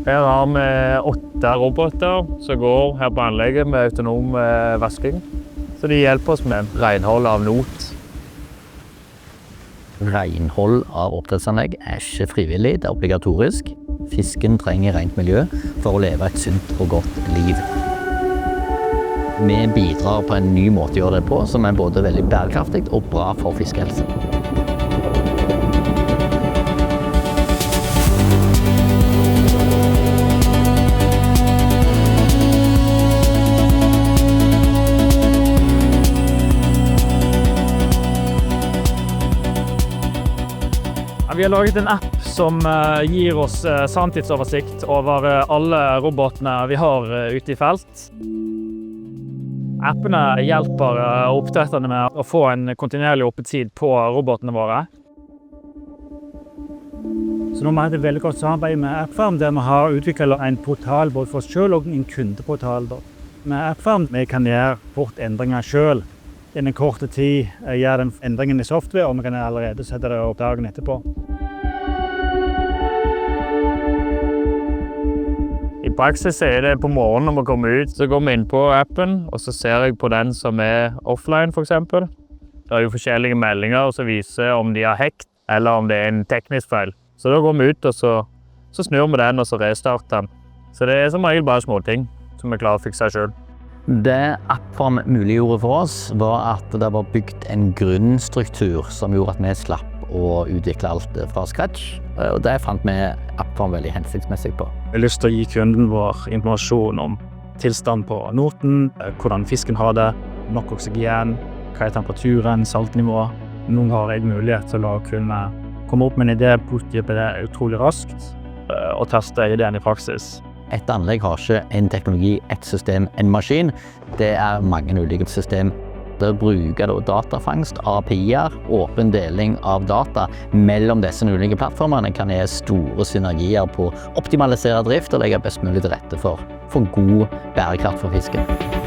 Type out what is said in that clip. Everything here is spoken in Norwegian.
Her har vi 8 roboter som går her på anlegget med autonom vasking. Så de hjelper oss med renhold av not. Renhold av oppdrettsanlegg er ikke frivillig, det er obligatorisk. Fisken trenger rent miljø for å leve et sunt og godt liv. Vi bidrar på en ny måte å gjøre det på, som er både veldig bærekraftig og bra for fiskehelsen. Vi har laget en app som gir oss sanntidsoversikt over alle robotene vi har ute i felt. Appene hjelper oppdretterne med å få en kontinuerlig oppetid på robotene våre. Så nå har vi et veldig godt samarbeid med AppFarm, der vi har utviklet en portal både for oss selv og en kundeportal. Med AppFarm vi kan gjøre fort endringer selv. Innen kort tid gjør den endringen i software, og vi kan allerede sette det opp dagen etterpå. I praksis er det på morgenen når vi kommer ut, så går vi inn på appen, og så ser jeg på den som er offline for eksempel. Det er jo forskjellige meldinger som viser om de har hekt, eller om det er en teknisk feil. Så da går vi ut, og så snur vi den, og så restarter den. Så det er som regel bare små ting som vi klarer å fikse selv. Det AppFarm muliggjorde for oss var at det var bygd en grunnstruktur som gjorde at vi slapp å utvikle alt fra scratch. Og det fant vi AppFarm veldig hensiktsmessig på. Vi har lyst til å gi kunden vår informasjon om tilstand på noten, hvordan fisken har det, nok oksygen, hva er temperaturen, saltnivå. Noen har jeg mulighet til å kunne komme opp med en idé, prototype det utrolig raskt, og teste ideen i praksis. Et anlegg har ikke en teknologi, et system, en maskin. Det er mange ulike system. Det bruker datafangst, API-er, åpen deling av data mellom disse ulike plattformene kan gi store synergier på å optimalisere drift og legge best mulig til rette for god bærekraft for fisken.